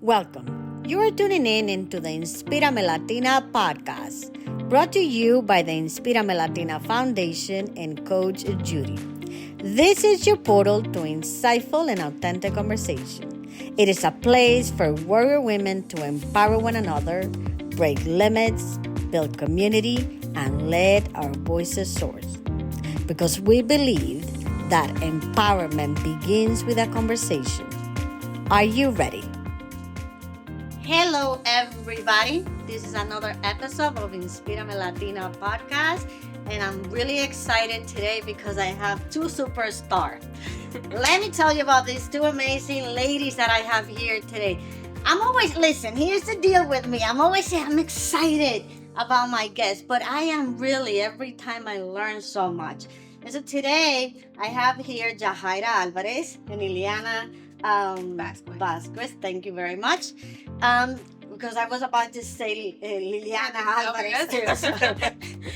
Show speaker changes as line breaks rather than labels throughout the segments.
Welcome. You are tuning in into the Inspírame Latina podcast, brought to you by the Inspírame Latina Foundation and Coach Judy. This is your portal to insightful and authentic conversation. It is a place for warrior women to empower one another, break limits, build community, and let our voices soar. Because we believe that empowerment begins with a conversation. Are you ready? Hello, everybody. This is another episode of Inspírame Latina podcast, and I'm really excited today because I have two superstars. Let me tell you about these two amazing ladies that I have here today. Listen, here's the deal with me. I'm excited about my guests, but I am really, every time I learn so much. And so today I have here Yajaira Alvarez and Ileana Vasquez. Thank you very much. Because I was about to say Ileana Alvarez too. So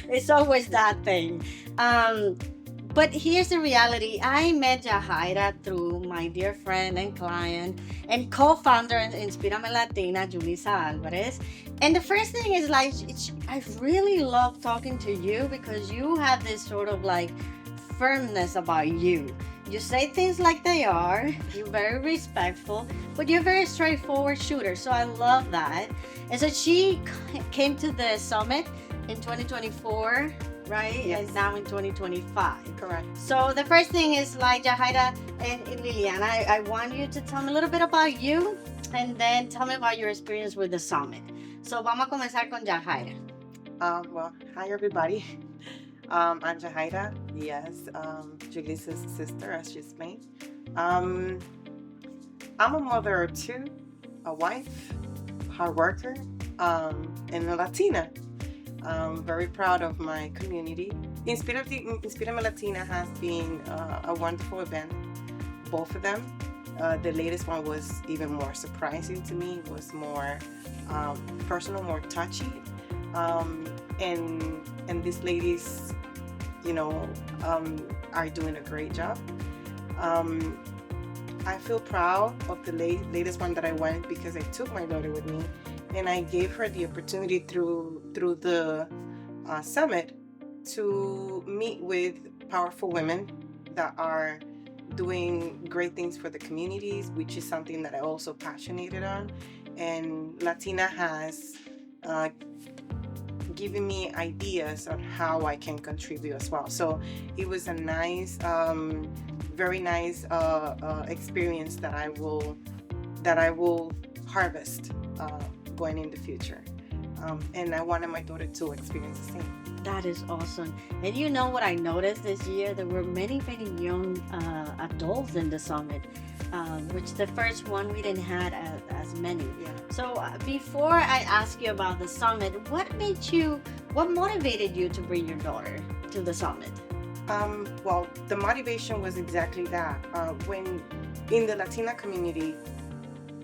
it's always that thing. But here's the reality. I met Yajaira through my dear friend and client and co-founder in Inspírame Latina, Yajaira Alvarez. And the first thing is I really love talking to you because you have this sort of firmness about you. You say things like they are. You're very respectful, but you're a very straightforward shooter. So I love that. And so she came to the summit in 2024, right?
Yes.
And now in 2025.
Correct.
So the first thing is Yajaira and Ileana, I want you to tell me a little bit about you and then tell me about your experience with the summit. So vamos a comenzar con Yajaira.
Hi everybody. I'm Yajaira. Yes, Julisa's sister, as she's explained. I'm a mother of two, a wife, hard worker, and a Latina. I'm very proud of my community. Inspírame Latina has been a wonderful event, both of them. The latest one was even more surprising to me. It was more personal, more touchy. And these ladies, are doing a great job. I feel proud of the latest one that I went because I took my daughter with me and I gave her the opportunity through the summit to meet with powerful women that are doing great things for the communities, which is something that I also passionate on. And Latina has giving me ideas on how I can contribute as well. So it was a nice, very nice experience that I will harvest going in the future. And I wanted my daughter to experience the same.
That is awesome. And you know what I noticed this year? There were many, many young adults in the summit, which the first one we didn't have as many.
Yeah.
So before I ask you about the summit, what motivated you to bring your daughter to the summit?
Well, the motivation was exactly that. When in the Latina community,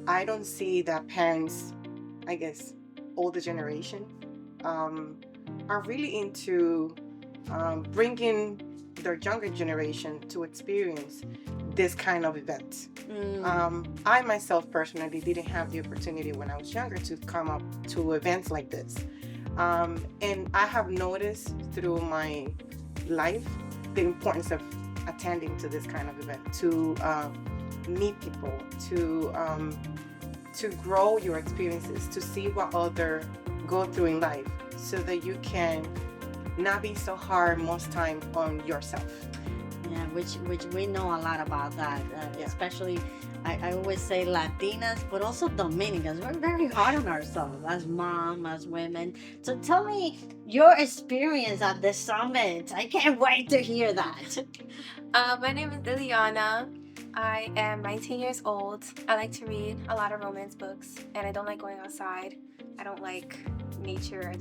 I don't see that parents, I guess, older generation, are really into bringing their younger generation to experience this kind of event. I myself personally didn't have the opportunity when I was younger to come up to events like this. And I have noticed through my life the importance of attending to this kind of event, to meet people, to grow your experiences, to see what others go through in life so that you can not be so hard most time on yourself.
Yeah, which we know a lot about that, especially I always say Latinas, but also Dominicans. We're very hard on ourselves as mom, as women. So tell me your experience at the summit. I can't wait to hear that.
My name is Ileana. I am 19 years old. I like to read a lot of romance books, and I don't like going outside. I don't like nature.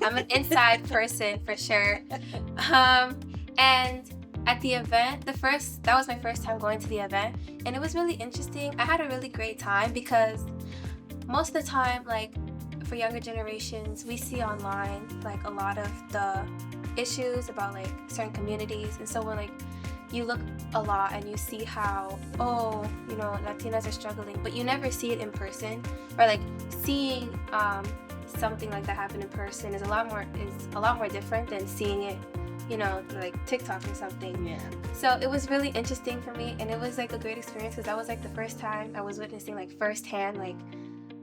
I'm an inside person for sure. And at the event, that was my first time going to the event, and it was really interesting. I had a really great time because most of the time, for younger generations, we see online a lot of the issues about certain communities, and so when you look a lot and you see how, oh, you know, Latinas are struggling, but you never see it in person, or like seeing something like that happen in person is a lot more different than seeing it, you know, like TikTok or something.
Yeah.
So it was really interesting for me, and it was like a great experience because that was like the first time I was witnessing like firsthand like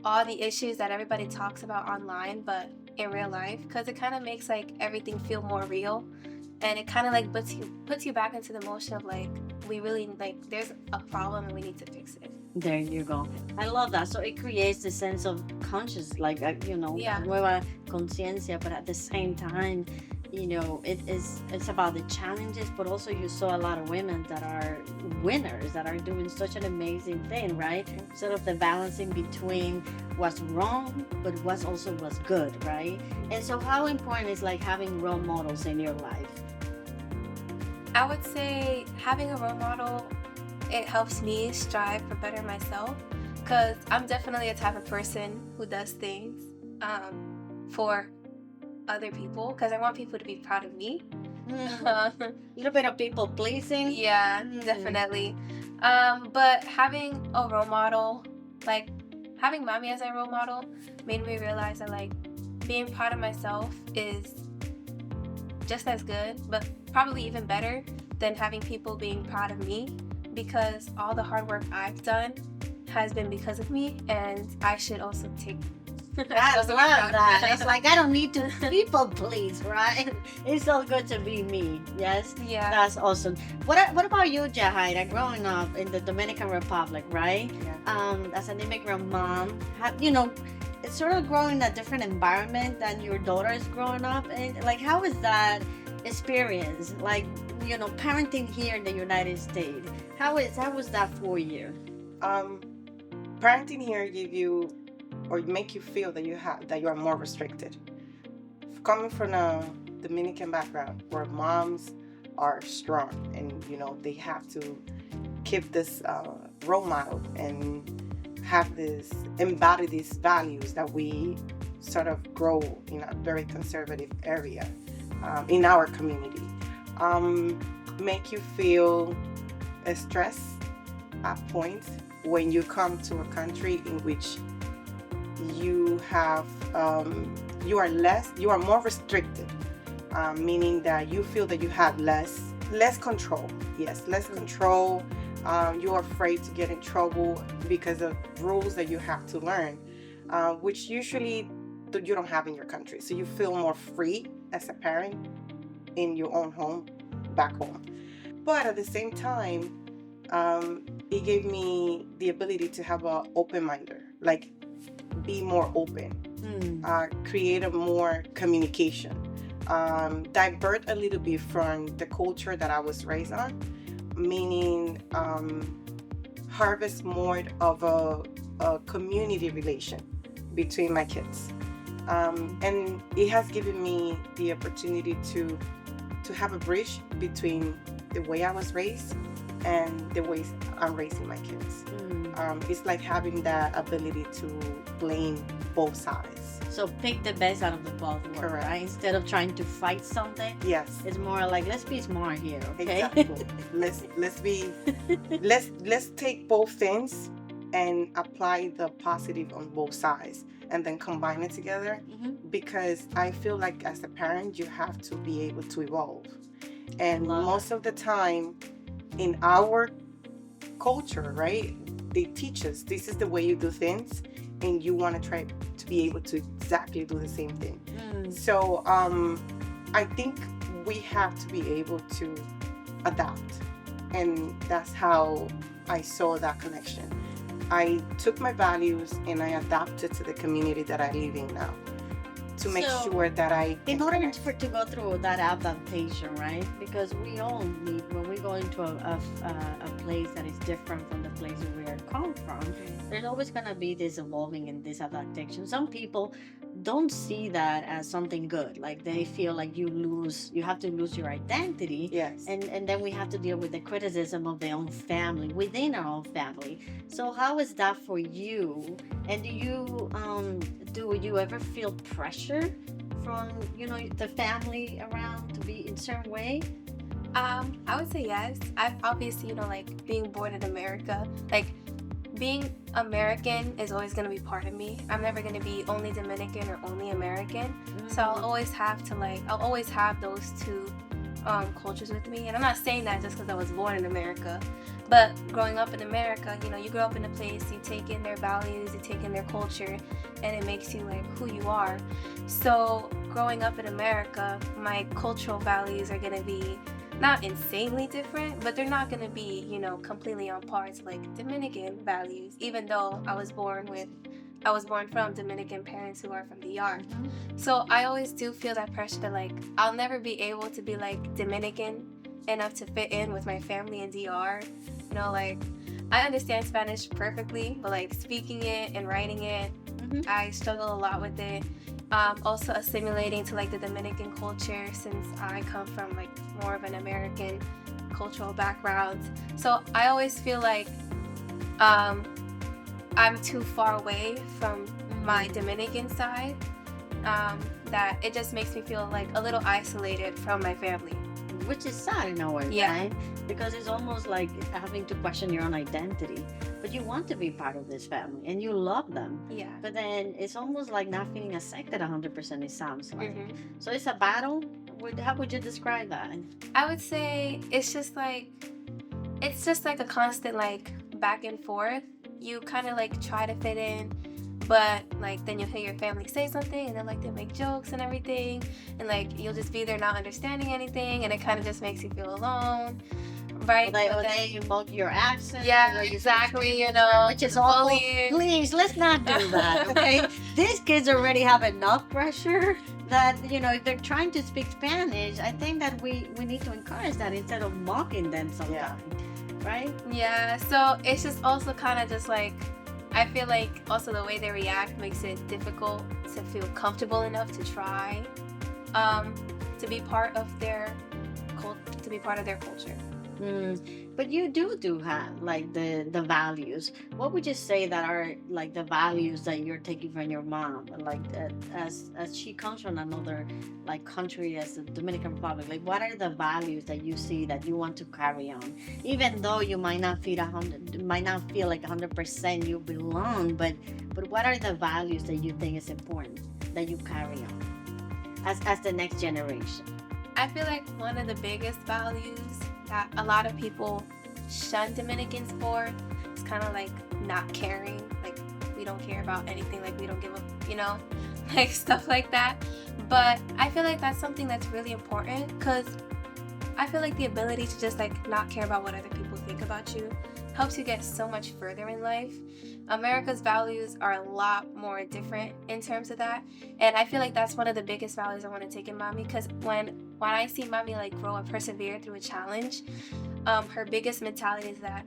all the issues that everybody talks about online, but in real life, because it kind of makes like everything feel more real, and it kind of like puts you back into the motion of like, we really, like, there's a problem and we need to fix it.
There you go. I love that. So it creates a sense of conscious, like, you know,
Yeah.
nueva conciencia, but at the same time, you know, it's about the challenges, but also you saw a lot of women that are winners, that are doing such an amazing thing, right? Sort of the balancing between what's wrong, but what's also what's good, right? And so how important is like having role models in your life?
I would say having a role model, it helps me strive for better myself, because I'm definitely a type of person who does things for other people, because I want people to be proud of me.
A little bit of people pleasing.
Yeah, definitely. But having a role model, like having mommy as a role model, made me realize that like being proud of myself is just as good, but probably even better than having people being proud of me, because all the hard work I've done has been because of me, and I should also take
I love that. It's like I don't need to people please, right? It's all good to be me. Yes.
Yeah.
That's awesome. What about you, Yajaira? Growing up in the Dominican Republic, right?
Yeah.
As an immigrant mom, you know, it's sort of growing in a different environment than your daughter is growing up in. Like, how is that experience? Like, you know, parenting here in the United States. How was that for you?
Parenting here give you or make you feel that you are more restricted. Coming from a Dominican background where moms are strong and you know they have to keep this role model and have this embody these values that we sort of grow in a very conservative area in our community, make you feel stress at points when you come to a country in which you have you are more restricted, meaning that you feel that you have less control. Yes, less control. You're afraid to get in trouble because of rules that you have to learn, which usually you don't have in your country. So you feel more free as a parent in your own home, back home. But at the same time, it gave me the ability to have an open mind, like be more open, create a more communication, divert a little bit from the culture that I was raised on, meaning harvest more of a community relation between my kids. And it has given me the opportunity to have a bridge between the way I was raised and the ways I'm raising my kids. It's like having that ability to blame both sides.
So pick the best out of the both worlds,
Correct.
right? Instead of trying to fight something,
Yes.
it's more like let's be smart here, okay?
Exactly. let's take both things and apply the positive on both sides and then combine it together, because I feel like as a parent you have to be able to evolve. And most of the time in our culture, right, they teach us this is the way you do things, and you want to try to be able to exactly do the same thing. So I think we have to be able to adapt, and that's how I saw that connection. I took my values and I adapted to the community that I live in now to make sure that I
in order to go through that adaptation, right? Because we all need, when we go into a place that is different from the place where we are come from, there's always going to be this evolving and this adaptation. Some people don't see that as something good. Like they feel like you have to lose your identity.
Yes.
And then we have to deal with the criticism of their own family, within our own family. So how is that for you? And do you ever feel pressure from, you know, the family around to be in a certain way?
I would say yes. I've obviously, like being born in America, like being American is always going to be part of me. I'm never going to be only Dominican or only American. So I'll always have those two cultures with me. And I'm not saying that just because I was born in America. But growing up in America, you grow up in a place, you take in their values, you take in their culture, and it makes you like who you are. So growing up in America, my cultural values are going to be not insanely different, but they're not going to be, completely on par to like Dominican values, even though I was born from Dominican parents who are from the DR.
Mhm.
So I always do feel that pressure that like I'll never be able to be like Dominican enough to fit in with my family in DR. Like I understand Spanish perfectly, but like speaking it and writing it,
Mhm.
I struggle a lot with it. Also assimilating to like the Dominican culture since I come from like more of an American cultural background. So I always feel like I'm too far away from my Dominican side, that it just makes me feel like a little isolated from my family.
Which is sad in a way,
Yeah.
right? Because it's almost like having to question your own identity. But you want to be part of this family and you love them.
Yeah.
But then it's almost like not feeling accepted 100%, it sounds like.
Mhm.
So it's a battle? How would you describe that?
I would say it's just like a constant like back and forth. You kind of like try to fit in, but like then you'll hear your family say something and then like they'll make jokes and everything, and like you'll just be there not understanding anything, and it kind of just makes you feel alone, right?
Like,
But then-
they mock your accent.
yeah,
or you
exactly.
which is awful.
bullying.
Please, let's not do that, okay? These kids already have enough pressure that, if they're trying to speak Spanish, I think that we need to encourage that instead of mocking them sometimes, right?
Yeah, so it's just also kind of just like, I feel like also the way they react makes it difficult to feel comfortable enough to try to be part of their culture.
But you do have like the values. What would you say that are like the values that you're taking from your mom? Like as she comes from another like country as the Dominican Republic, like what are the values that you see that you want to carry on, even though you might not feel like 100% you belong, but what are the values that you think is important that you carry on as the next generation?
I feel like one of the biggest values that a lot of people shun Dominicans for is kind of like not caring. Like we don't care about anything. Like we don't give a, like stuff like that. But I feel like that's something that's really important because I feel like the ability to just like not care about what other people think about you helps you get so much further in life. America's values are a lot more different in terms of that, and I feel like that's one of the biggest values I want to take in mommy, because when I see mommy like grow and persevere through a challenge, her biggest mentality is that,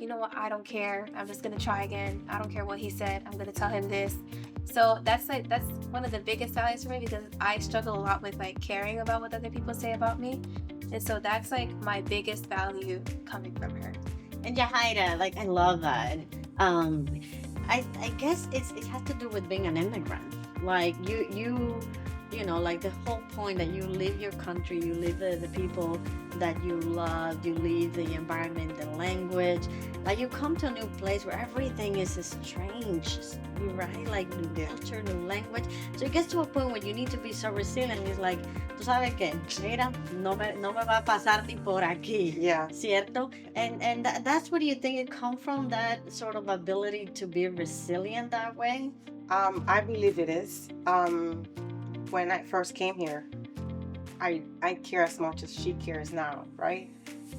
you know what, I don't care, I'm just gonna try again, I don't care what he said, I'm gonna tell him this. So that's one of the biggest values for me, because I struggle a lot with like caring about what other people say about me, and so that's like my biggest value coming from her.
And Yajaira, like I love that. I guess it has to do with being an immigrant. Like like the whole point that you leave your country, you leave the people that you love, you leave the environment, the language. Like you come to a new place where everything is strange, right? Like new culture, new language. So it gets to a point where you need to be so resilient. It's like, tú sabes qué, mira, no me va a pasar ni por aquí.
Yeah.
Cierto? And that's what do you think it come from, that sort of ability to be resilient that way?
I believe it is. When I first came here, I care as much as she cares now, right?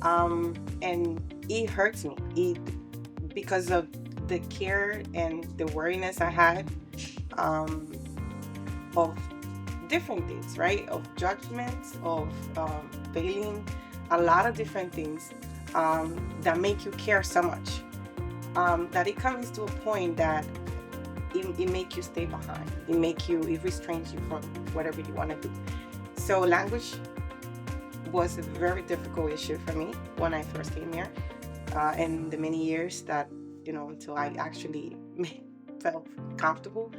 And it hurts me because of the care and the worriness I had of different things, right? Of judgments, of failing, a lot of different things that make you care so much, that it comes to a point that it make you stay behind. It restrains you from whatever you want to do. So language was a very difficult issue for me when I first came here, and the many years that, until I actually felt comfortable.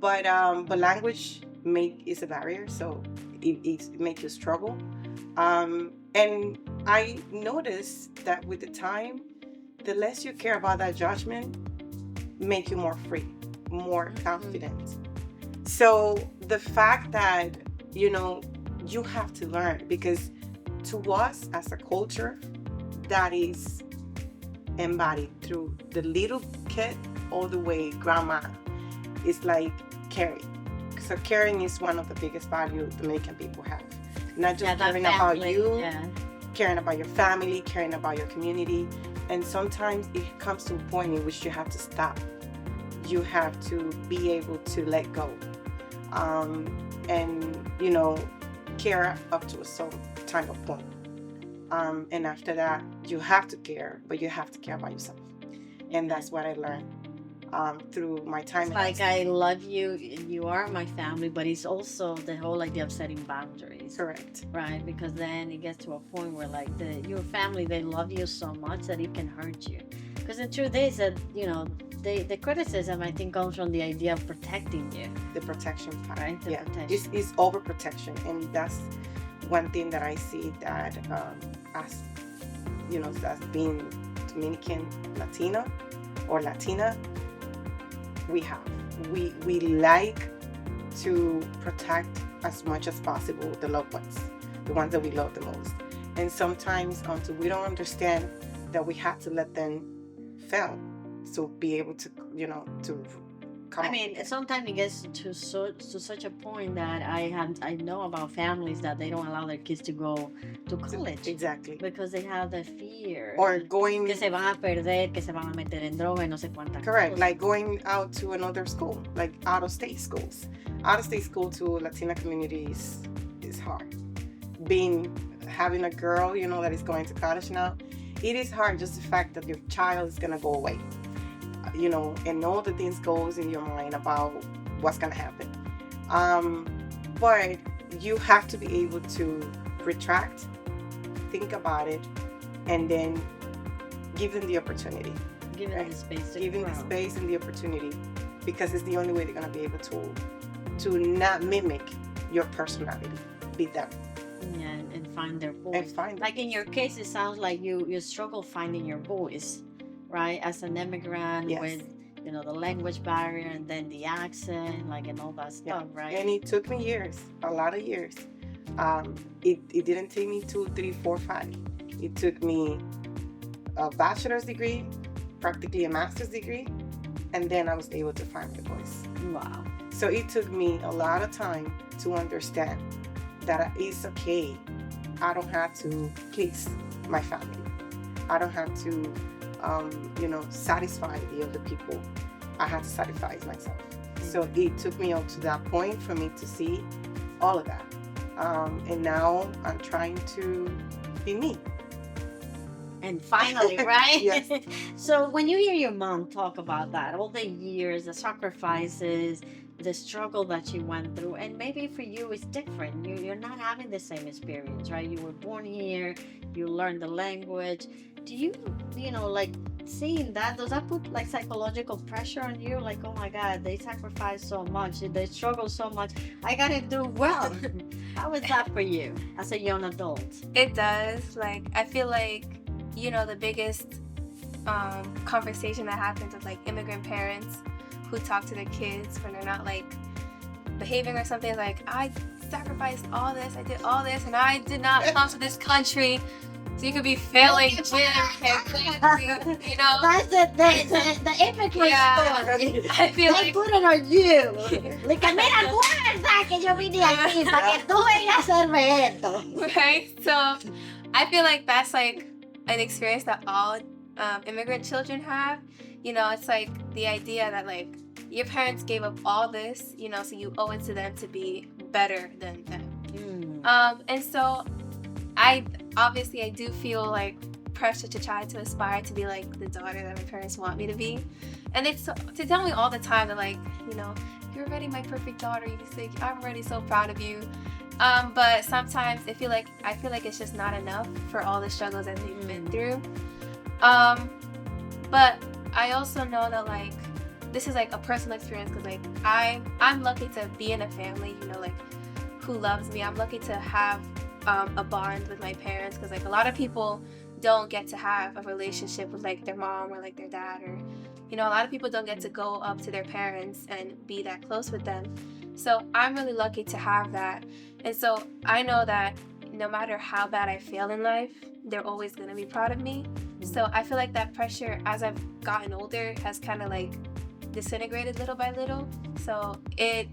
But language is a barrier, so it makes you struggle. And I noticed that with the time, the less you care about that judgment, make you more free, more confident. So the fact that, you have to learn, because to us as a culture, that is embodied through the little kid all the way grandma. It's like caring. So caring is one of the biggest values Dominican people have. Not just caring about you, caring about your family, caring about your community. And sometimes it comes to a point in which you have to stop. You have to be able to let go. And, care up to a certain type of point. And after that, you have to care, but you have to care about yourself. And that's what I learned through my time.
It's like, I love you, you are my family, but it's also the whole idea of setting boundaries.
Correct.
Right? Because then it gets to a point where like your family, they love you so much that it can hurt you. Because the truth is that, the criticism, I think, comes from the idea of protecting you.
The protection part.
Right? The protection.
It's overprotection. And that's one thing that I see that as being Dominican Latina or Latina, we like to protect as much as possible the loved ones, the ones that we love the most. And sometimes until we don't understand that we have to let them fail to be able to, to come.
I mean, sometimes it gets to such a point that I know about families that they don't allow their kids to go to college.
Exactly.
Because they have the fear.
Or going...
Que se van a perder, que se van a meter en droga y no sé cuántas
Correct.
cosas.
Like going out to another school, like out-of-state schools. Out-of-state school to Latina communities is hard. Having a girl, that is going to college now, it is hard, just the fact that your child is going to go away. And all the things goes in your mind about what's going to happen. But you have to be able to retract, think about it, and then give them the opportunity.
Give them the space to
Give them
grow.
the space and the opportunity, because it's the only way they're going to be able to not mimic your personality. Be them.
Yeah, and find their voice.
Like
in your case, it sounds like you struggle finding your voice, right? As an immigrant,
Yes.
with the language barrier and then the accent, and all that stuff, right?
And it took me years, a lot of years. It didn't take me 2, 3, 4, 5. It took me a bachelor's degree, practically a master's degree, and then I was able to find my voice.
Wow.
So it took me a lot of time to understand that it's okay. I don't have to please my family. I don't have to, satisfy the other people. I have to satisfy myself. So it took me up to that point for me to see all of that. And now I'm trying to be me.
And finally, right?
Yes.
So when you hear your mom talk about that, all the years, the sacrifices, the struggle that you went through, and maybe for you it's different. You're not having the same experience, right? You were born here, you learned the language. Do you, seeing that, does that put psychological pressure on you? Like, oh my God, they sacrifice so much, they struggle so much, I gotta do well. How is that for you as a young adult?
It does. I feel like, the biggest conversation that happens with immigrant parents who talk to their kids when they're not behaving or something, I sacrificed all this, I did all this, and I did not come to this country so you could be failing
That's the immigrant story.
I feel
They put it on you. Mira, guarda que yo vine aquí para que tú vengas a hacerme esto.
Right? So I feel like that's an experience that all immigrant children have. It's the idea that your parents gave up all this, so you owe it to them to be better than them. And so I do feel pressure to try to aspire to be the daughter that my parents want me to be. And it's to tell me all the time that you're already my perfect daughter. I'm already so proud of you. But sometimes I feel like it's just not enough for all the struggles that they've been through. But I also know that this is a personal experience, because I'm lucky to be in a family who loves me. I'm lucky to have a bond with my parents, because like a lot of people don't get to have a relationship with like their mom or like their dad, or a lot of people don't get to go up to their parents and be that close with them. So I'm really lucky to have that. And so I know that no matter how bad I fail in life, they're always going to be proud of me. So I feel like that pressure, as I've gotten older, has kind of like disintegrated little by little. So it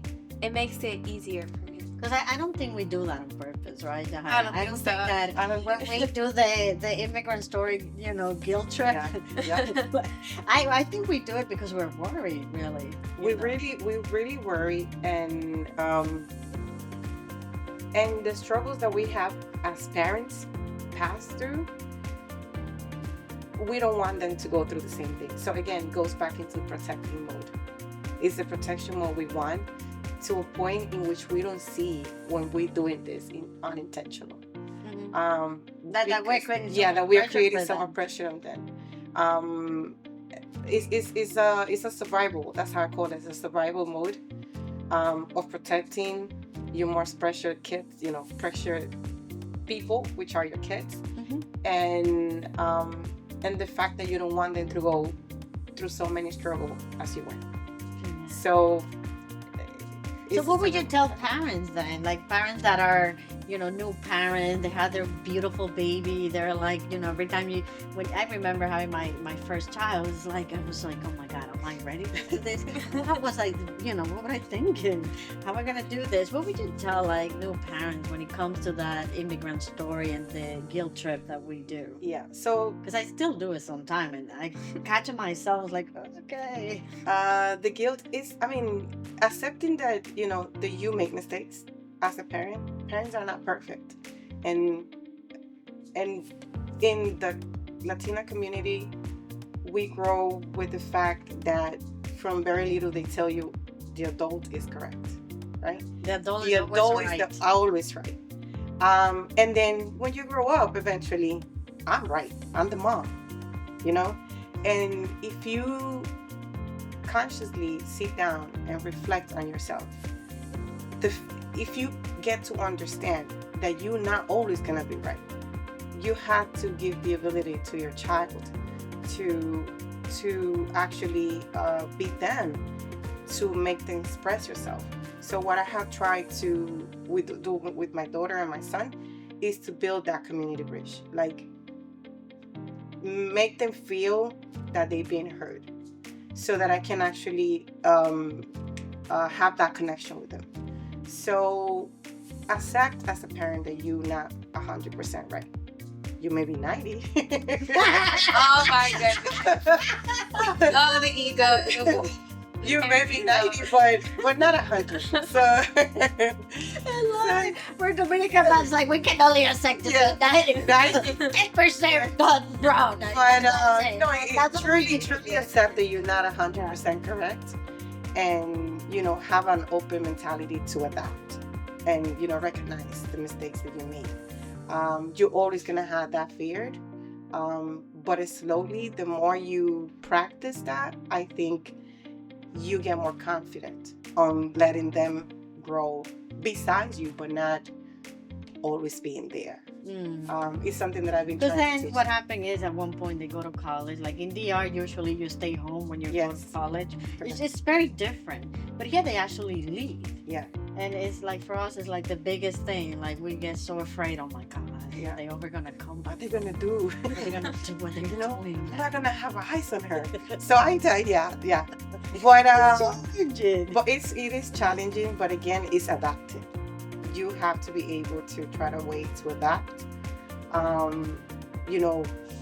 makes it easier for me.
Because I don't think we do that on purpose, right?
I don't think so.
Think that when we do the immigrant story, guilt trip.
Yeah.
I think we do it because we're worried, really.
We really worry, and the struggles that we have as parents pass through, we don't want them to go through the same thing. So again, it goes back into protecting mode. It's the protection mode we want, to a point in which we don't see when we're doing this unintentional.
That we're creating
that we're creating some more pressure on them. It's a survival. That's how I call it. It's a survival mode of protecting your most pressured kids. Pressured people, which are your kids, and the fact that you don't want them to go through so many struggles as you went. So
what would you tell parents then? Like parents that are, new parents, they had their beautiful baby. They're like, every time when I remember having my first child, I was like, oh my God, am I ready to do this? What was I, what was I thinking? How am I going to do this? What would you tell like new parents when it comes to that immigrant story and the guilt trip that we do?
Yeah. So,
because I still do it sometimes, and I catch myself like, oh, okay.
The guilt is, accepting that, that you make mistakes as a parent. Parents are not perfect. And in the Latina community, we grow with the fact that from very little they tell you the adult is correct, right?
The adult
is always right. And then when you grow up, eventually, I'm right. I'm the mom, And if you consciously sit down and reflect on yourself, if you get to understand that you're not always going to be right, you have to give the ability to your child to actually be them, to make them express yourself. So what I have tried to do with my daughter and my son is to build that community bridge, like make them feel that they've been heard, so that I can actually have that connection with them. So accept as a parent that you're not 100% right. You may be 90.
Oh my goodness. Oh, the ego.
You may be 90, but not 100. So
we're Dominican, that's like we can only accept to be 10% done wrong.
But truly accept that you're not 100% correct, and have an open mentality to adapt, and recognize the mistakes that you made. You're always gonna have that fear, but slowly, the more you practice that, I think you get more confident on letting them grow besides you, but not always being there. It's something that I've been trying to teach.
Because then what happened is at one point they go to college. Like in DR, usually you stay home when you go to college. It's very different. But here they actually leave.
Yeah.
And it's like, for us, it's like the biggest thing. Like we get so afraid, oh my God, they ever gonna come back?
What they're gonna do?
They're gonna do what they're doing.
They're not gonna have eyes on her. So I tell yeah. But it is challenging, but again, it's adaptive. You have to be able to try to way to adapt.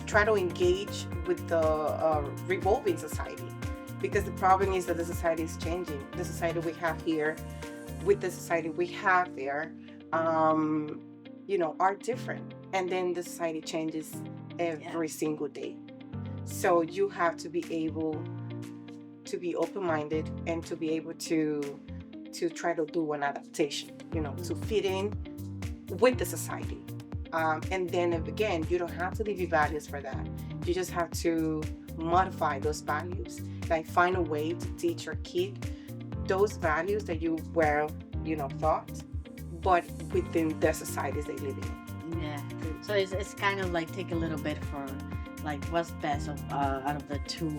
Try to engage with the revolving society, because the problem is that the society is changing. The society we have here with the society we have there, are different. And then the society changes every single day. So you have to be able to be open-minded and to be able to try to do an adaptation, to fit in with the society. And then again, you don't have to leave your values for that. You just have to modify those values. Like find a way to teach your kid those values that you were, taught. but within the societies they live in.
Yeah. So it's kind of like take a little bit for like what's best of out of the two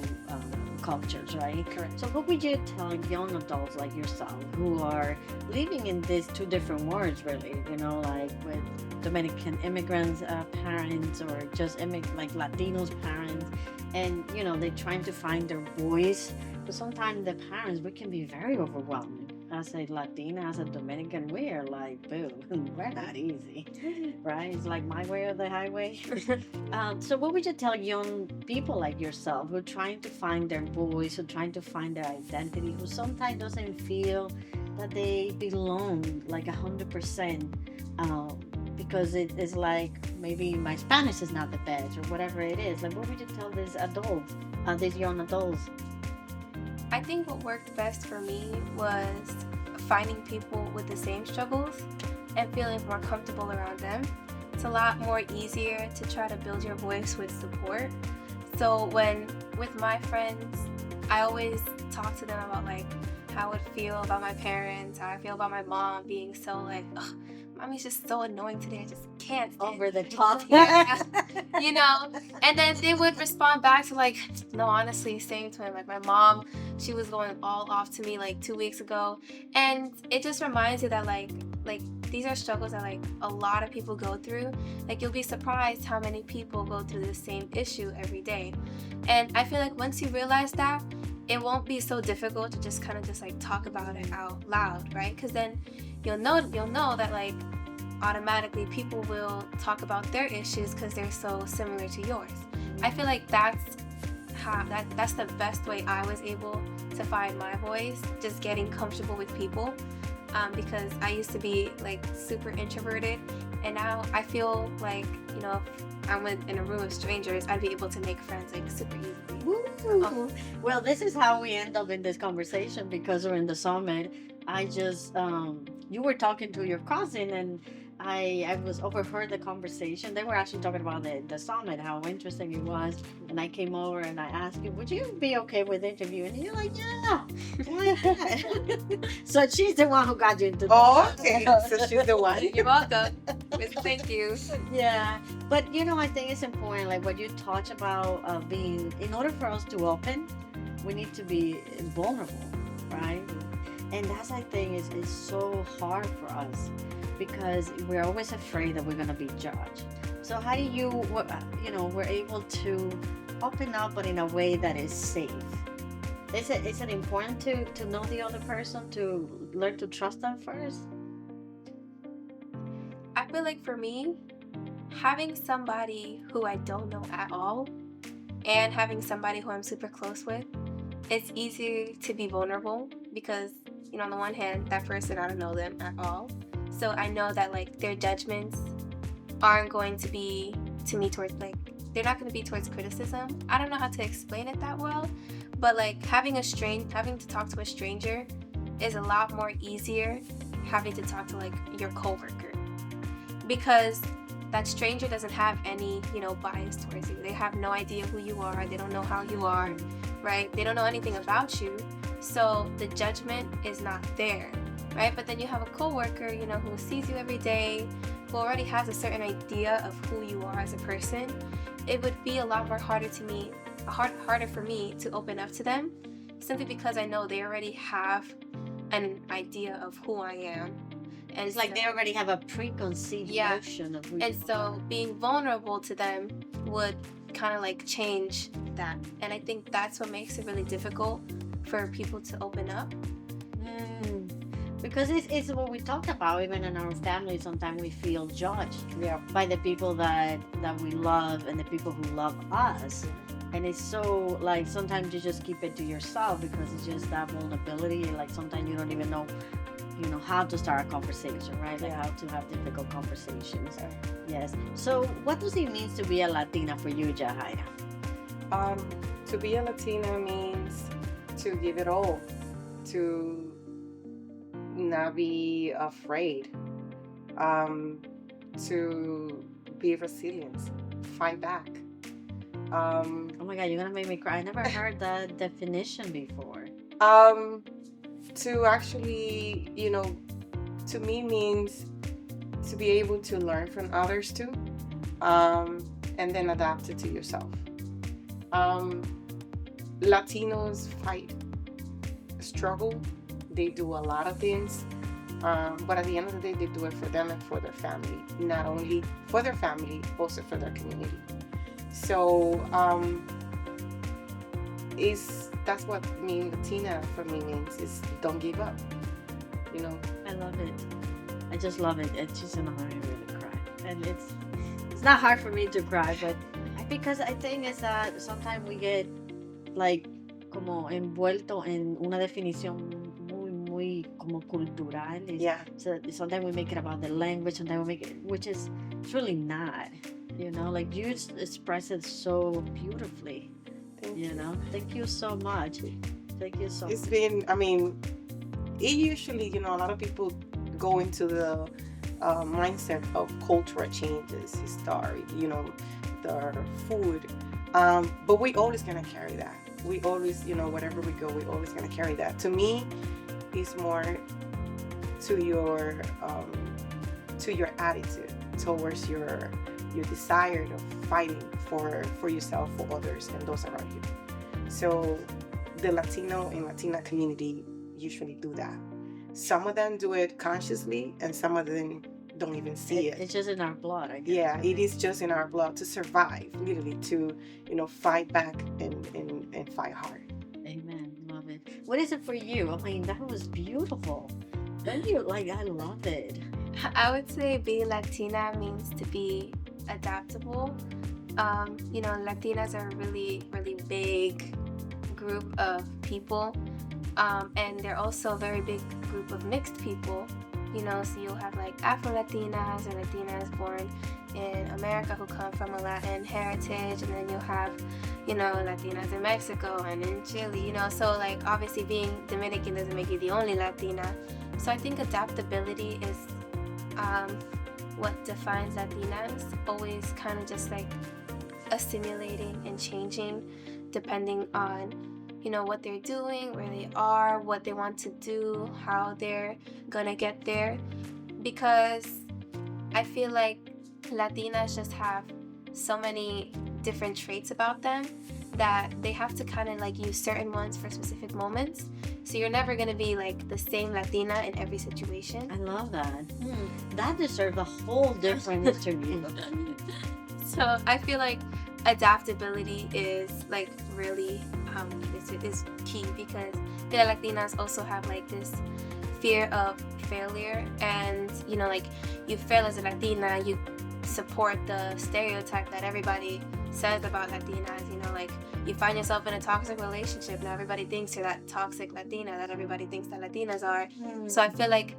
cultures, right?
Correct.
So what would you tell young adults like yourself who are living in these two different worlds, really? You know, like with Dominican immigrants, parents, or just like Latinos parents, and you know they're trying to find their voice. But sometimes the parents we can be very overwhelming. As a Latina, as a Dominican, we are like, boo, we're not easy, right? It's like my way or the highway. So what would you tell young people like yourself who are trying to find their voice, who are trying to find their identity, who sometimes doesn't feel that they belong like 100%, because it is like maybe my Spanish is not the best or whatever it is. Like, what would you tell these adults, these young adults?
I think what worked best for me was finding people with the same struggles and feeling more comfortable around them. It's a lot more easier to try to build your voice with support. So with my friends, I always talk to them about like how I would feel about my parents, how I feel about my mom being so like, ugh, mommy's just so annoying today. I just can't stand
Over the top.
Yeah. You know, and then they would respond back to like, no, honestly, same to him. Like my mom, she was going all off to me like 2 weeks ago, and it just reminds you that like these are struggles that like a lot of people go through. Like you'll be surprised how many people go through the same issue every day, and I feel like once you realize that, it won't be so difficult to just kind of just like talk about it out loud, right? Because then you'll know that like automatically people will talk about their issues because they're so similar to yours. I feel like that's the best way I was able to find my voice, just getting comfortable with people, because I used to be like super introverted, and now I feel like, you know, if I'm in a room of strangers, I'd be able to make friends like super easily.
Woo. Well, this is how we end up in this conversation because we're in the summit. I just you were talking to your cousin and I was overheard the conversation. They were actually talking about the summit, how interesting it was. And I came over and I asked you, would you be okay with interviewing? And you're like, yeah, why not? So she's the one who got you into the
Okay. So she's the one.
You're welcome. Thank you.
Yeah, but you know, I think it's important, like what you talked about, being, in order for us to open, we need to be vulnerable, right? And that's, I think, is so hard for us because we're always afraid that we're going to be judged. So how do we're able to open up, but in a way that is safe? Is it important to know the other person, to learn to trust them first?
I feel like for me, having somebody who I don't know at all and having somebody who I'm super close with, it's easier to be vulnerable because, you know, on the one hand, that person, I don't know them at all. So I know that like their judgments aren't going to be to me towards like, they're not going to be towards criticism. I don't know how to explain it that well, but like having to talk to a stranger is a lot more easier having to talk to like your coworker, because that stranger doesn't have any, you know, bias towards you. They have no idea who you are. They don't know how you are, right? They don't know anything about you. So the judgment is not there, right? But then you have a coworker, you know, who sees you every day, who already has a certain idea of who you are as a person. It would be a lot more harder for me to open up to them, simply because I know they already have an idea of who I am. And
It's like they already have a preconceived notion of who
and
you
so
are.
being vulnerable to them would kind of like change that. And I think that's what makes it really difficult for people to open up.
Because it's what we talked about, even in our family, sometimes we feel judged by the people that we love and the people who love us. And it's so, like, sometimes you just keep it to yourself because it's just that vulnerability. Like, sometimes you don't even know, you know, how to start a conversation, right? Like, how to have difficult conversations. Yes. So what does it mean to be a Latina for you, Yajaira?
To be a Latina means to give it all, to not be afraid, to be resilient, fight back.
Oh my God, you're gonna make me cry. I never heard that definition before.
To actually, you know, to me means to be able to learn from others too, and then adapt it to yourself. Latinos fight, struggle, they do a lot of things, but at the end of the day, they do it for them and for their family. Not only for their family, also for their community. So that's what being Latina for me means, is don't give up. You know.
I love it. I just love it. It's just an honor to really cry, and it's not hard for me to cry, but because I think is that sometimes we get like como envuelto en una definición muy como cultural.
Yeah.
So sometimes we make it about the language, sometimes we make it, which is it's really not. You know, like you express it so beautifully. Thank you so much. Thank you so much.
It's been, I mean, it usually, a lot of people go into the mindset of cultural changes, history, the food. But we always gonna carry that. We always, wherever we go, we always gonna carry that. To me, it's more to your attitude towards your desire of fighting for yourself, for others, and those around you. So the Latino and Latina community usually do that. Some of them do it consciously, and some of them don't even see it.
It's just in our blood, I guess.
Yeah, it is just in our blood to survive, literally, to fight back and fight hard.
Amen. Love it. What is it for you? I mean, that was beautiful. Don't you I love it.
I would say being Latina means to be adaptable. Latinas are a really, really big group of people, and they're also a very big group of mixed people. So you'll have like Afro-Latinas or Latinas born in America who come from a Latin heritage, and then you'll have, Latinas in Mexico and in Chile, so like obviously being Dominican doesn't make you the only Latina. So I think adaptability is what defines Latinas, always kind of just like assimilating and changing depending on what they're doing, where they are, what they want to do, how they're gonna get there. Because I feel like Latinas just have so many different traits about them that they have to kind of like use certain ones for specific moments. So you're never gonna be like the same Latina in every situation.
I love that. That deserves a whole different interview.
So I feel like adaptability is like really is key, because the Latinas also have like this fear of failure, and like you fail as a Latina, you support the stereotype that everybody says about Latinas. Like you find yourself in a toxic relationship, now everybody thinks you're that toxic Latina that everybody thinks that Latinas are. So I feel like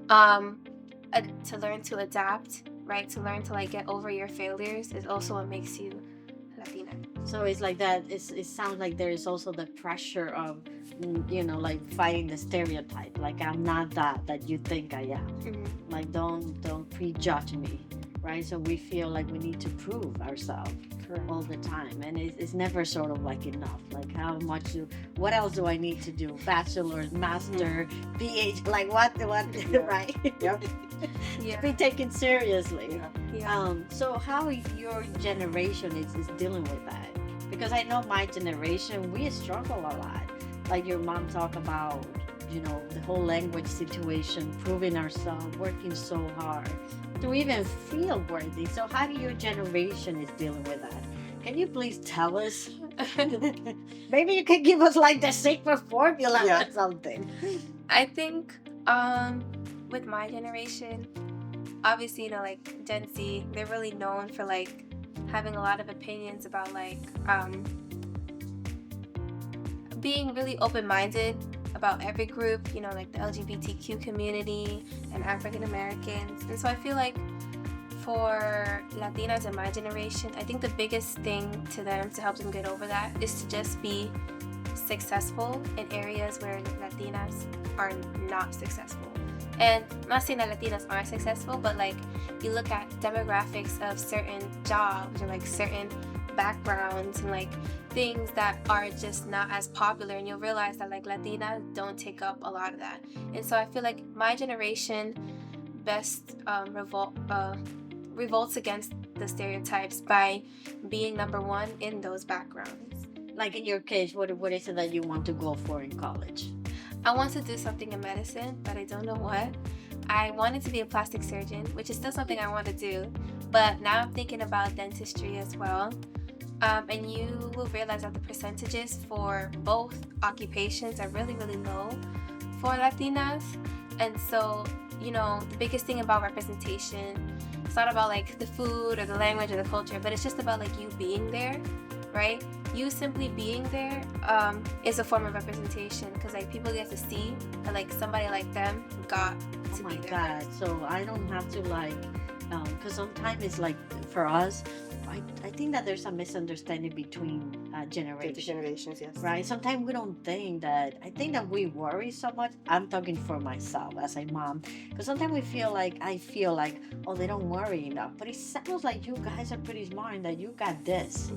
to learn to adapt, right, to learn to like get over your failures is also what makes you Latina.
So it's like that. It sounds like there is also the pressure of, like fighting the stereotype. Like I'm not that you think I am.
Mm-hmm.
Like don't prejudge me, right? So we feel like we need to prove ourselves all the time, and it's never sort of like enough. Like what else do I need to do? Bachelor's, master, PhD, like what, right?
Yep.
Yeah.
Be taken seriously.
Yeah.
So how your generation is dealing with that? Because I know my generation, we struggle a lot. Like your mom talked about, the whole language situation, proving ourselves, working so hard to even feel worthy. So how your generation is dealing with that? Can you please tell us? Maybe you can give us like the secret formula or something.
I think with my generation, obviously, like Gen Z, they're really known for like having a lot of opinions about like being really open-minded about every group, like the LGBTQ community and African Americans. And so I feel like for Latinas in my generation, I think the biggest thing to them to help them get over that is to just be successful in areas where Latinas are not successful. And I'm not saying that Latinas aren't successful, but like you look at demographics of certain jobs or like certain backgrounds and like things that are just not as popular, and you'll realize that like Latinas don't take up a lot of that. And so I feel like my generation best revolts against the stereotypes by being number one in those backgrounds.
Like in your case, what is it that you want to go for in college?
I want to do something in medicine, but I don't know what. I wanted to be a plastic surgeon, which is still something I want to do, but now I'm thinking about dentistry as well. And you will realize that the percentages for both occupations are really, really low for Latinas. And so, the biggest thing about representation, it's not about like the food or the language or the culture, but it's just about like you being there, right? You simply being there is a form of representation, because like people get to see that like somebody like them got to
Oh my
be there.
God. So I don't have to like, because sometimes it's like for us, I think that there's a misunderstanding between
The
generations.
generations, yes.
Right? Sometimes we don't think that, I think that we worry so much. I'm talking for myself as a mom. Because sometimes I feel like, oh, they don't worry enough. But it sounds like you guys are pretty smart and that you got this.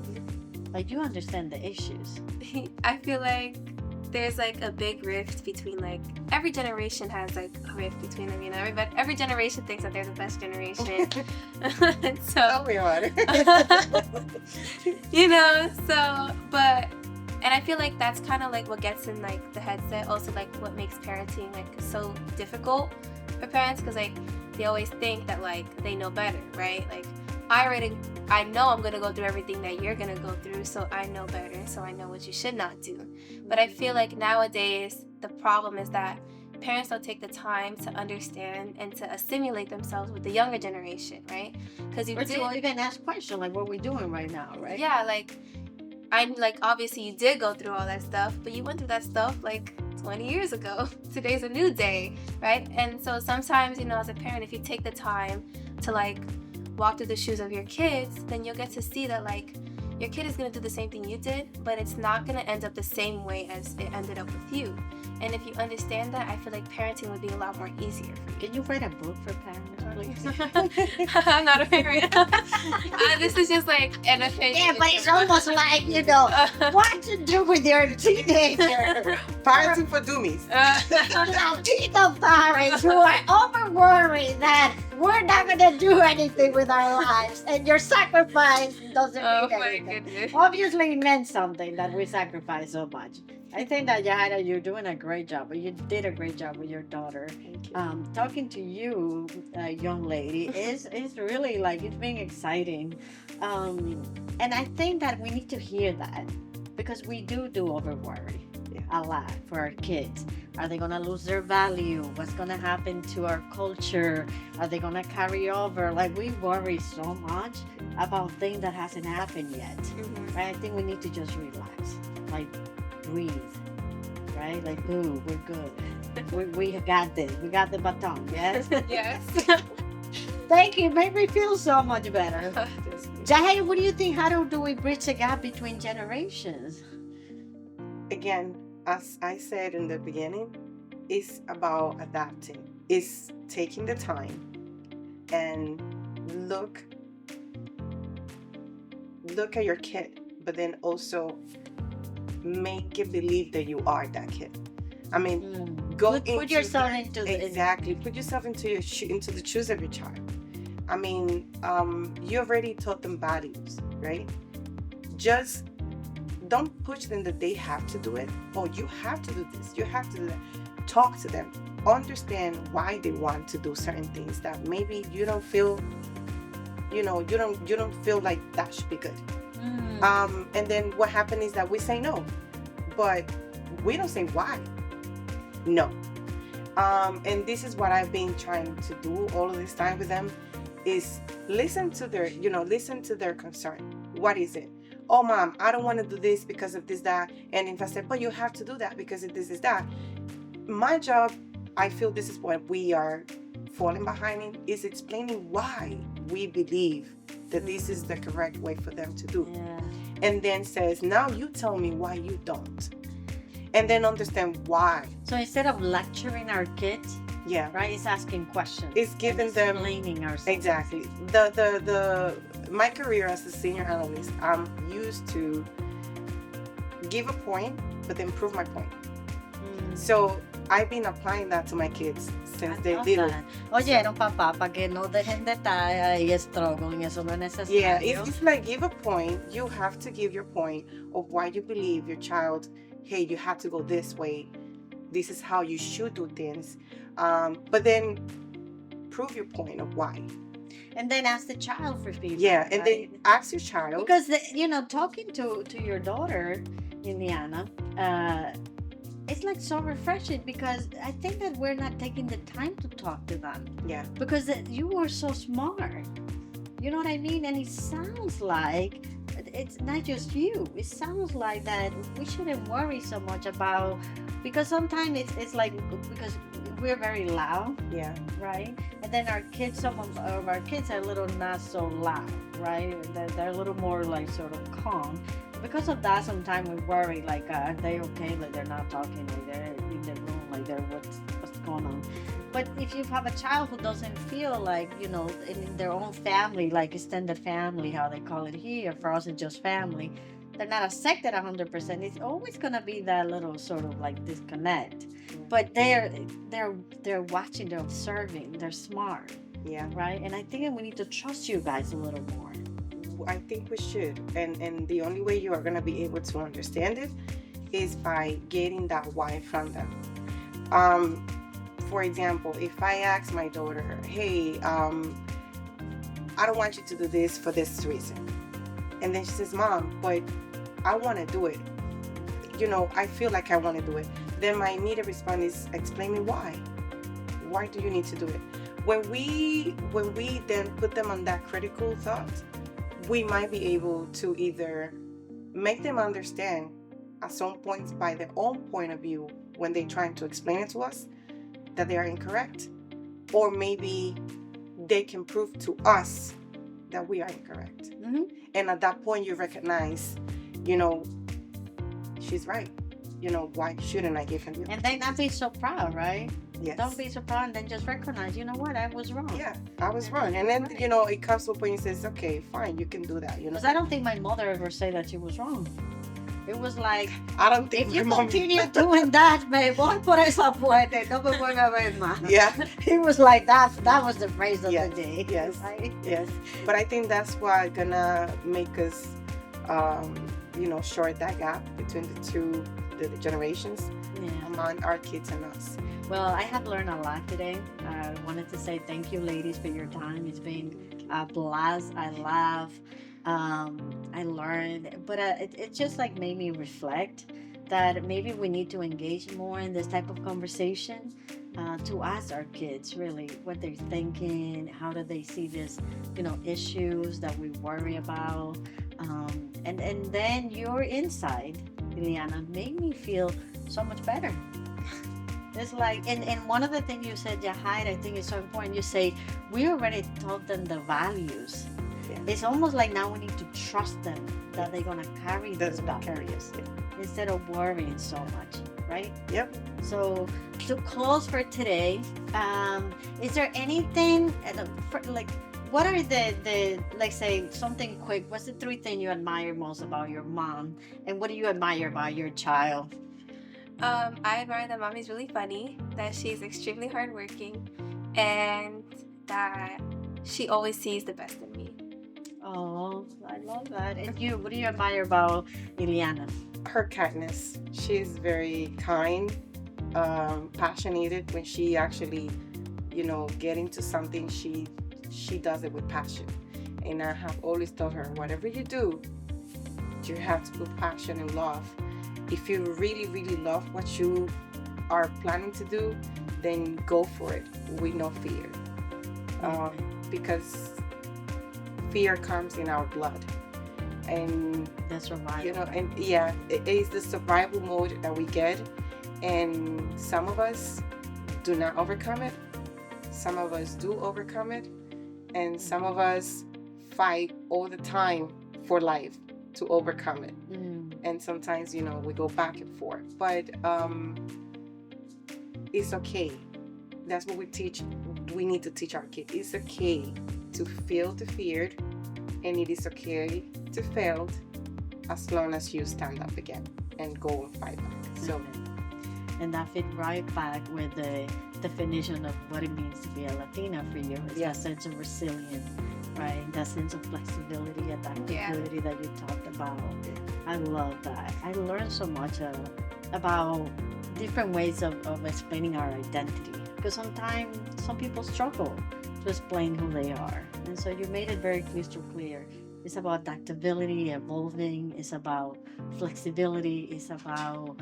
Like you understand the issues.
I feel like there's like a big rift between like every generation has like a rift between them, every generation thinks that they're the best generation.
Tell
So
me about it.
and I feel like that's kind of like what gets in like the headset, also like what makes parenting like so difficult for parents, because like they always think that like they know better, right? Like I know I'm gonna go through everything that you're gonna go through, so I know better, so I know what you should not do. But I feel like nowadays the problem is that parents don't take the time to understand and to assimilate themselves with the younger generation, right? Because
Or to even ask questions like what we're doing right now, right?
yeah, like I'm like, obviously you did go through all that stuff, but you went through that stuff like 20 years ago. Today's a new day, right? And so sometimes, as a parent, if you take the time to like walk through the shoes of your kids, then you'll get to see that like your kid is going to do the same thing you did, but it's not going to end up the same way as it ended up with you. And if you understand that, I feel like parenting would be a lot more easier for you.
Can you write a book for parents, please?
I'm not a parent. This is just like an opinion.
Yeah, but it's almost like, what to do with your teenager.
Parenting for dummies.
Latino parents who are over worried that we're not going to do anything with our lives and your sacrifice doesn't
Oh
mean
my
anything.
goodness.
Obviously, it meant something that we sacrifice so much. I think that, Yajaira, you're doing a great job. You did a great job with your daughter.
Thank you.
Talking to you, young lady, is really like, it's been exciting. And I think that we need to hear that, because we do over worry a lot for our kids. Are they going to lose their value? What's going to happen to our culture? Are they going to carry over? Like, we worry so much about things that hasn't happened yet.
Mhm.
Right? I think we need to just relax, like breathe, right? Like, ooh, we're good. we got this. We got the baton, yes?
Yes.
Thank you. Made me feel so much better. Yajaira, what do you think? How do we bridge the gap between generations?
Again, as I said in the beginning, it's about adapting. It's taking the time and look at your kid, but then also make it believe that you are that kid. I mean, go
Put yourself into the
exactly. Put yourself into the shoes of your child. I mean, you already taught them values, right? Just don't push them that they have to do it. Oh, you have to do this. You have to do that. Talk to them. Understand why they want to do certain things that maybe you don't feel, you don't feel like that should be good. And then what happens is that we say no, but we don't say why. No. And this is what I've been trying to do all of this time with them, is listen to their concern. What is it? Oh, mom, I don't want to do this because of this, that. And if I said, but you have to do that because of this is that. My job, I feel this is what we are falling behind in, is explaining why we believe that this is the correct way for them to do.
Yeah.
And then says, now you tell me why you don't. And then understand why.
So instead of lecturing our kids,
Yeah.
right, it's asking questions.
It's giving them
explaining ourselves.
exactly. My career as a senior analyst, I'm used to give a point, but then prove my point. So I've been applying that to my kids since
I
they
love
little.
that. Oyeron, papá, para que no dejen de estar ahí struggling, eso no es
Yeah,
necesario.
it's like give a point. You have to give your point of why you believe your child, hey, you have to go this way. This is how you should do things. But then prove your point of why.
And then ask the child for feedback.
Yeah, and
right?
then ask your child.
Because, talking to your daughter, Ileana, it's like so refreshing because I think that we're not taking the time to talk to them.
Yeah.
Because you are so smart. You know what I mean? And it sounds like it's not just you. It sounds like that we shouldn't worry so much about, because sometimes it's like, because we're very loud,
Yeah.
right? And then our kids, some of our kids are a little not so loud, right? They're a little more like sort of calm. Because of that, sometimes we worry, like, are they okay? Like they're not talking, like they're in the room, like they're what's going on. But if you have a child who doesn't feel like, in their own family, like extended family, how they call it here, for us it's just family, they're not accepted 100%. It's always gonna be that little sort of like disconnect. But they're watching, they're observing, they're smart,
Yeah.
right? And I think we need to trust you guys a little more.
I think we should. And the only way you are going to be able to understand it is by getting that why from them. For example, if I ask my daughter, hey, I don't want you to do this for this reason. And then she says, Mom, but I want to do it. I feel like I want to do it. Then my immediate response is, explain me why. Why do you need to do it? When we then put them on that critical thought, we might be able to either make them understand at some points by their own point of view when they're trying to explain it to us that they are incorrect, or maybe they can prove to us that we are incorrect.
Mm-hmm.
And at that point you recognize, she's right. Why shouldn't I give him the
And then not be so proud, right?
Yes.
Don't be so proud, and then just recognize, you know what, I was wrong.
Yeah, I was wrong. And then, it comes to a point you says, okay, fine, you can do that.
Because I don't think my mother ever said that she was wrong. It was like,
I don't think
if you
my mom-
continue doing that, me voy por esa puerta, no me vuelve a ver más.
Yeah.
It was like that was the phrase of
Yes,
the day.
yes.
Right?
Yes. But I think that's why gonna make us, short that gap between the generations
Yeah.
among our kids and us.
Well, I have learned a lot today. I wanted to say thank you, ladies, for your time. It's been a blast. I laugh. I learned, but it just like made me reflect that maybe we need to engage more in this type of conversation to ask our kids really what they're thinking, how do they see this, issues that we worry about, and then your insight, Ileana, made me feel so much better. It's like, and one of the things you said, Yajaira, I think is so important. You say, we already taught them the values.
Yeah.
It's almost like now we need to trust them that they're going to carry
That's
those
what
values
carries.
instead of worrying so much, right?
Yep.
So to close for today, is there anything, what are the like say something quick, what's the 3 things you admire most about your mom? And what do you admire about your child?
I admire that mommy's really funny, that she's extremely hardworking, and that she always sees the best in me.
Oh, I love that. And you, what do you admire about Ileana?
Her kindness. She's very kind, passionate. When she actually, get into something, she does it with passion. And I have always told her, whatever you do, you have to put passion and love. If you really, really love what you are planning to do, then go for it with no fear. Because fear comes in our blood. And
That's survival.
it is the survival mode that we get. And some of us do not overcome it. Some of us do overcome it. And some of us fight all the time for life to overcome it. And sometimes, we go back and forth. But it's okay. That's what we need to teach our kids. It's okay to feel the fear, and it is okay to fail as long as you stand up again and go and fight back. So
And that fit right back with the definition of what it means to be a Latina for you. It's that sense of resilience, right? That sense of flexibility, adaptability that you talked about. I love that. I learned so much about different ways of explaining our identity. Because sometimes some people struggle to explain who they are. And so you made it very crystal clear. It's about adaptability, evolving. It's about flexibility. It's about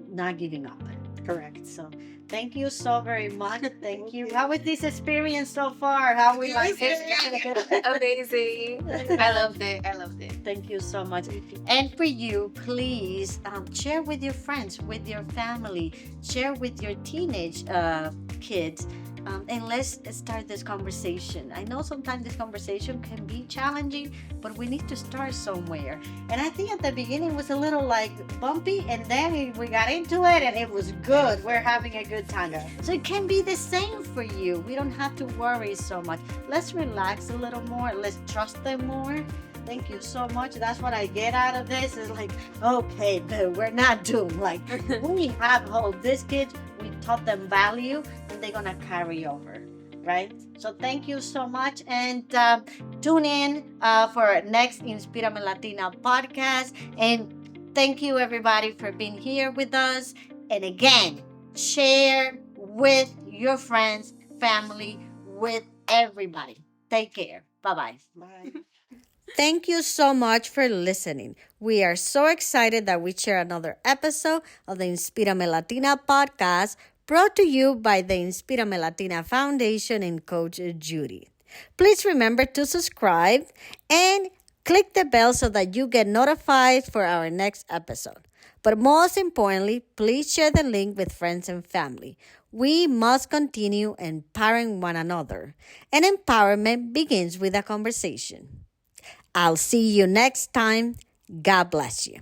not giving up.
Correct.
So thank you so very much. Thank you. How was this experience so far? How we like it?
Amazing. I loved it. I loved it.
Thank you so much. And for you, please share with your friends, with your family, share with your teenage kids. And let's start this conversation. I know sometimes this conversation can be challenging, but we need to start somewhere. And I think at the beginning it was a little like bumpy, and then we got into it and it was good. We're having a good time. So it can be the same for you. We don't have to worry so much. Let's relax a little more. Let's trust them more. Thank you so much. That's what I get out of this. Is like, okay, but we're not doomed. Like, we have hope. These kids, we taught them value, and they're gonna carry over, right? So thank you so much, and tune in for our next Inspírame Latina podcast. And thank you everybody for being here with us. And again, share with your friends, family, with everybody. Take care. Bye-bye.
Bye.
Thank you so much for listening. We are so excited that we share another episode of the Inspírame Latina podcast, brought to you by the Inspírame Latina Foundation and Coach Judy. Please remember to subscribe and click the bell so that you get notified for our next episode. But most importantly, please share the link with friends and family. We must continue empowering one another, and empowerment begins with a conversation. I'll see you next time. God bless you.